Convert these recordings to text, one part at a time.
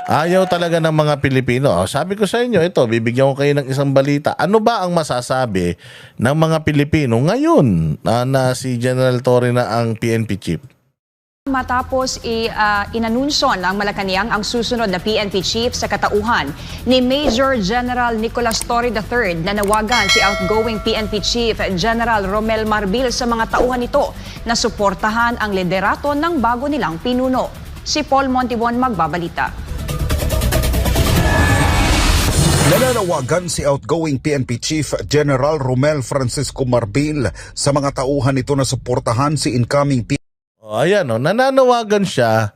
Ayaw talaga ng mga Pilipino. Sabi ko sa inyo, ito, bibigyan ko kayo ng isang balita. Ano ba ang masasabi ng mga Pilipino ngayon na si General Torre na ang PNP chief? Matapos inanunsyo ng Malacanang ang susunod na PNP chief sa katauhan ni Major General Nicolas Torre III, nanawagan si outgoing PNP Chief General Romel Marbil sa mga tauhan nito na suportahan ang liderato ng bago nilang pinuno. Si Paul Montibon magbabalita. Nananawagan si outgoing PNP Chief General Romel Francisco Marbil sa mga tauhan nito na suportahan si incoming PNP. Ayan, nananawagan siya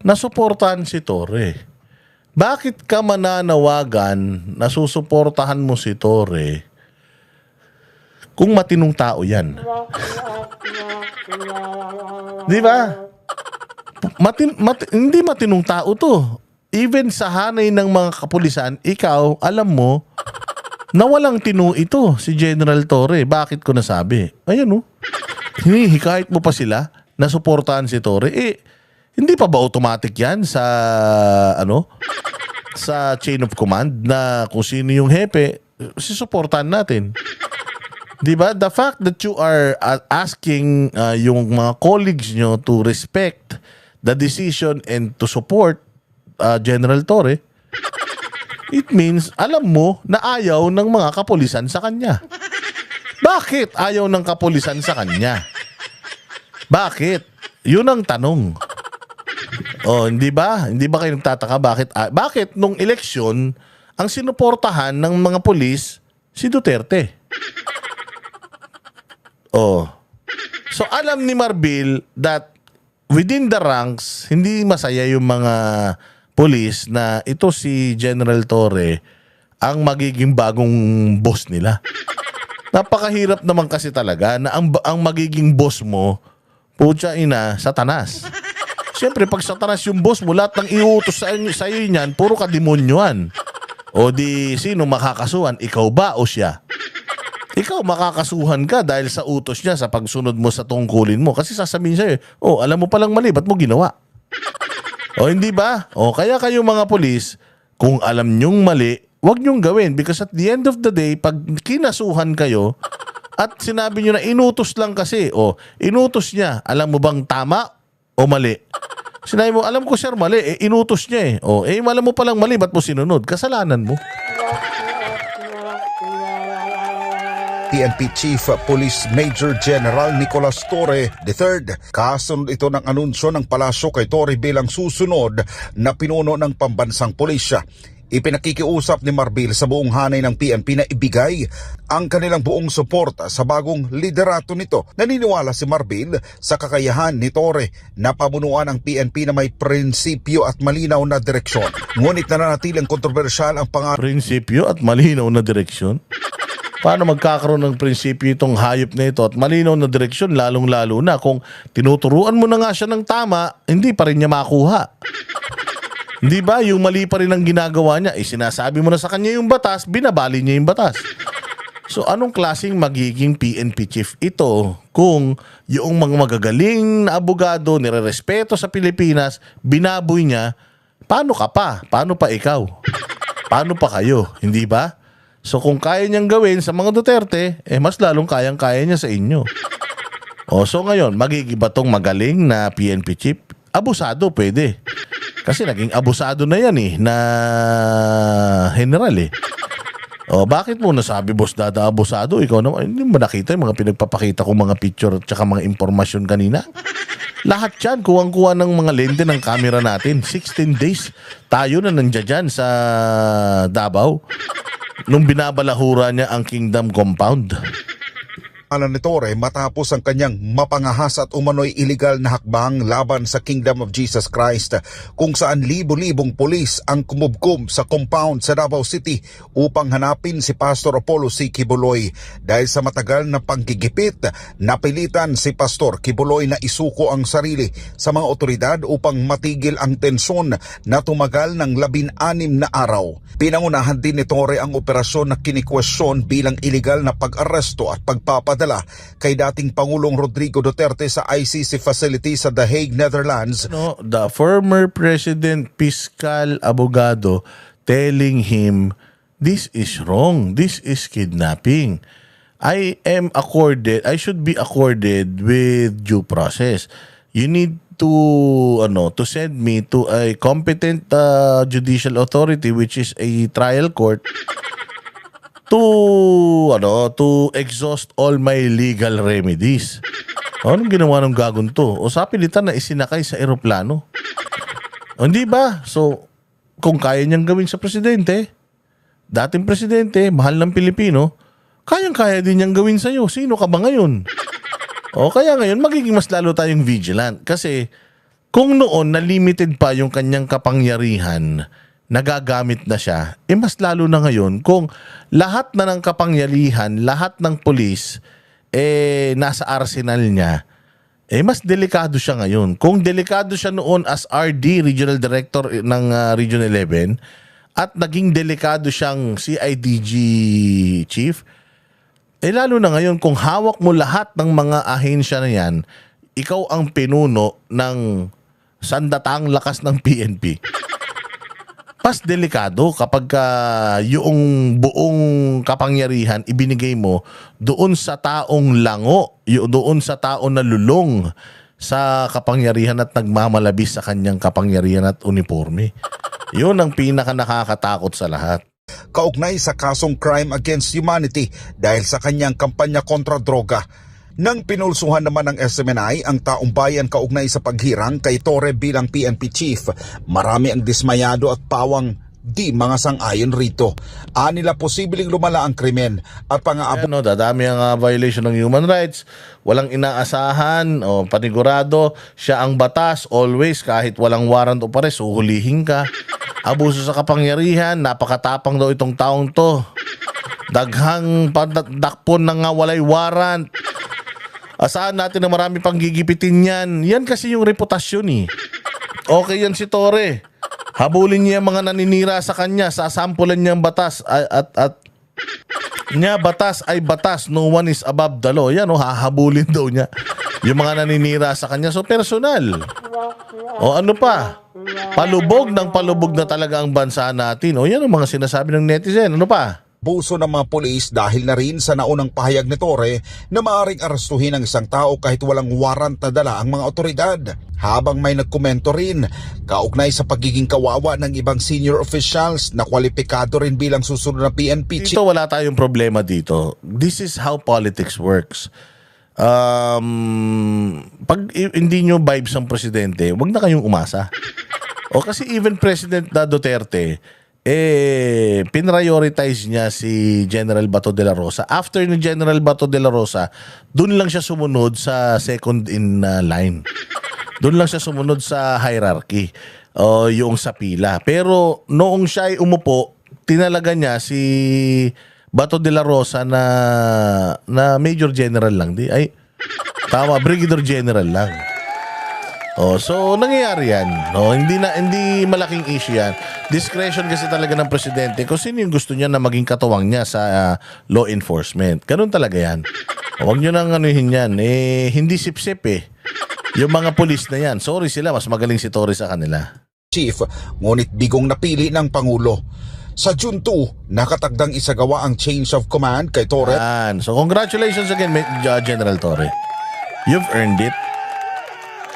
na suportahan si Torre. Bakit ka mananawagan na susuportahan mo si Torre kung matinong tao yan? Di ba? Hindi matinong tao to. Even sa hanay ng mga kapulisan, ikaw, alam mo, na walang tino ito, si General Torre. Bakit ko nasabi? Ayan hinihikayat mo pa sila na suportahan si Torre. Hindi pa ba automatic yan sa, sa chain of command na kung sino yung hepe, sisuportahan natin? Diba? The fact that you are asking yung mga colleagues nyo to respect the decision and to support General Torre, it means alam mo na ayaw ng mga kapulisan sa kanya. Bakit ayaw ng kapulisan sa kanya? Bakit? Yun ang tanong. Hindi ba? Hindi ba kayo nagtataka bakit nung eleksyon ang sinuportahan ng mga pulis si Duterte? So alam ni Marbil that within the ranks, hindi masaya yung mga pulis na ito si General Torre ang magiging bagong boss nila. Napakahirap naman kasi talaga na ang magiging boss mo, putya ina, Satanas. Siyempre, pag Satanas yung boss mo, lahat ng iutos sa iyo niyan, puro kademonyoan. O di, sino makakasuhan? Ikaw ba o siya? Ikaw makakasuhan ka dahil sa utos niya sa pagsunod mo sa tungkulin mo. Kasi sasabihin sa'yo, alam mo palang mali, ba't mo ginawa? Hindi ba? Kaya kayo mga pulis, kung alam nyong mali, wag nyong gawin. Because at the end of the day, pag kinasuhan kayo, at sinabi nyo na inutos lang kasi, inutos niya, alam mo bang tama o mali? Sinabi mo, alam ko sir, mali, inutos niya alam mo palang mali, ba't mo sinunod? Kasalanan mo. PNP Chief Police Major General Nicolas Torre III. Kasunod ito ng anunsyo ng palasyo kay Torre bilang susunod na pinuno ng pambansang pulisya. Ipinakikiusap ni Marbil sa buong hanay ng PNP na ibigay ang kanilang buong suporta sa bagong liderato nito. Naniniwala si Marbil sa kakayahan ni Torre na pamunuan ang PNP na may prinsipyo at malinaw na direksyon. Ngunit nananatiling kontrobersyal ang prinsipyo at malinaw na direksyon? Paano magkakaroon ng prinsipyo itong hayop na ito at malinaw na direksyon, lalong-lalo na kung tinuturuan mo na nga siya ng tama, hindi pa rin niya makuha. Hindi ba? Yung mali pa rin ang ginagawa niya. Sinasabi mo na sa kanya yung batas, binabali niya yung batas. So anong klaseng magiging PNP chief ito kung yung mga magagaling na abogado, nirerespeto sa Pilipinas, binaboy niya, paano ka pa? Paano pa ikaw? Paano pa kayo? Hindi ba? So kung kaya niyang gawin sa mga Duterte, mas lalong kayang-kaya niya sa inyo. So ngayon, magigiba tong magaling na PNP chief? Abusado, pwede. Kasi naging abusado na yan na general bakit mo nasabi, Boss Dada, abusado? Ikaw naman, hindi mo nakita yung mga pinagpapakita kong mga picture at saka mga impormasyon kanina? Lahat yan, kuwang-kuha ng mga lente ng camera natin. 16 days tayo na nandiyan dyan sa Davao nung binabalahura niya ang Kingdom Compound. Ni Torre matapos ang kanyang mapangahas at umano'y iligal na hakbang laban sa Kingdom of Jesus Christ, kung saan libo-libong pulis ang kumubkom sa compound sa Davao City upang hanapin si Pastor Apollo C. Kibuloy. Dahil sa matagal na panggigipit, napilitan si Pastor Kibuloy na isuko ang sarili sa mga otoridad upang matigil ang tensyon na tumagal ng 16 na araw. Pinangunahan din ni Torre ang operasyon na kinikwestiyon bilang iligal na pag-aresto at pagpapadala ipadala kay dating Pangulong Rodrigo Duterte sa ICC facility sa The Hague, Netherlands. No, the former president fiscal abogado telling him, this is wrong, this is kidnapping. I should be accorded with due process. You need to send me to a competent judicial authority, which is a trial court, to exhaust all my legal remedies. Anong ginawa ng gagon to? O sa pilitan na isinakay sa eroplano. Hindi ba? So, kung kaya niyang gawin sa presidente, dating presidente, mahal ng Pilipino, kayang-kaya din niyang gawin sa'yo. Sino ka ba ngayon? O kaya ngayon, magiging mas lalo tayong vigilant. Kasi kung noon na limited pa yung kanyang kapangyarihan, nagagamit na siya, mas lalo na ngayon kung lahat na ng kapangyarihan, lahat ng pulis, nasa arsenal niya, mas delikado siya ngayon. Kung delikado siya noon as RD, Regional Director ng Region 11, at naging delikado siyang CIDG Chief, lalo na ngayon kung hawak mo lahat ng mga ahensya na yan, ikaw ang pinuno ng sandatang lakas ng PNP. Mas delikado kapag yung buong kapangyarihan ibinigay mo doon sa taong lango, doon sa taong nalulong sa kapangyarihan at nagmamalabis sa kanyang kapangyarihan at uniforme. Yun ang pinaka nakakatakot sa lahat. Kaugnay sa kasong crime against humanity dahil sa kanyang kampanya kontra droga. Nang pinulsuhan naman ng SMNI ang taong bayan kaugnay sa paghirang kay Torre bilang PNP chief, marami ang dismayado at pawang di mga sang-ayon rito. Anila posibleng lumala ang krimen at pangaabot. Dadami ang violation ng human rights, walang inaasahan, panigurado, siya ang batas, always, kahit walang warrant o pares, uhulihin ka. Abuso sa kapangyarihan, napakatapang daw itong taong to. Daghang dakpon na nga walay warrant. Asahan natin na marami pang gigipitin yan. Yan kasi yung reputasyon eh. Okay yan si Torre. Habulin niya mga naninira sa kanya, sasampulan niya ang batas at niya batas ay batas, no one is above the law. Yan hahabulin daw niya yung mga naninira sa kanya. So personal. O ano pa? Palubog na talaga ang bansa natin. O yan ang mga sinasabi ng netizen. Ano pa? Buso ng mga pulis dahil na rin sa naunang pahayag ni Torre na maaaring arestuhin ang isang tao kahit walang warrant na dala ang mga otoridad. Habang may nagkomento rin, kaugnay sa pagiging kawawa ng ibang senior officials na kwalipikado rin bilang susunod na PNP chief. Dito wala tayong problema dito. This is how politics works. Pag hindi nyo vibes ang presidente, wag na kayong umasa. O kasi even President Duterte, pinrioritize niya si General Bato de la Rosa. After ni General Bato de la Rosa, dun lang siya sumunod sa second in line. Dun lang siya sumunod sa hierarchy, yung sa pila. Pero noong siya ay umupo, tinalaga niya si Bato de la Rosa na Major General lang. Brigadier General lang. So nangyayari yan. Hindi malaking issue yan. Discretion kasi talaga ng presidente kung sino yung gusto niya na maging katuwang niya sa law enforcement. Ganun talaga yan. Huwag nyo nang anuhin yan. Hindi sip-sip yung mga pulis na yan. Sorry sila, mas magaling si Torre sa kanila. Chief, ngunit bigong napili ng Pangulo. Sa June 2, nakatagdang isagawa ang change of command kay Torre. So congratulations again, General Torre. You've earned it.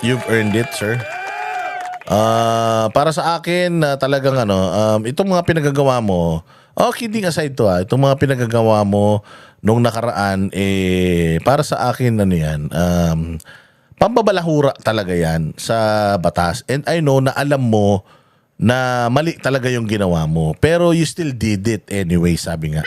You've earned it, sir. Para sa akin, talagang itong mga pinagagawa mo, kidding aside to itong mga pinagagawa mo nung nakaraan, para sa akin, pambabalahura talaga yan sa batas. And I know na alam mo na mali talaga yung ginawa mo. Pero you still did it anyway, sabi nga.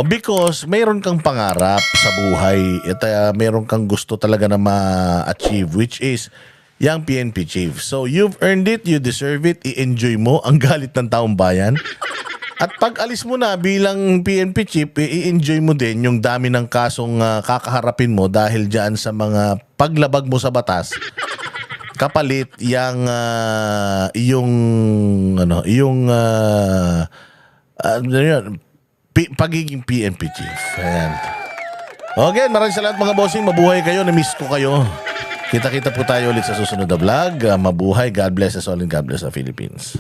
Because mayroon kang pangarap sa buhay at mayroon kang gusto talaga na ma-achieve, which is yung PNP chief. So you've earned it, you deserve it, i-enjoy mo ang galit ng taong bayan. At pag alis mo na bilang PNP chief, i-enjoy mo din yung dami ng kasong kakaharapin mo dahil dyan sa mga paglabag mo sa batas. Kapalit pagiging PNP chief. Ayan. Okay, maraming salamat mga bossing. Mabuhay kayo. Na-miss ko kayo. Kita-kita po tayo ulit sa susunod na vlog. Mabuhay. God bless us all and God bless the Philippines.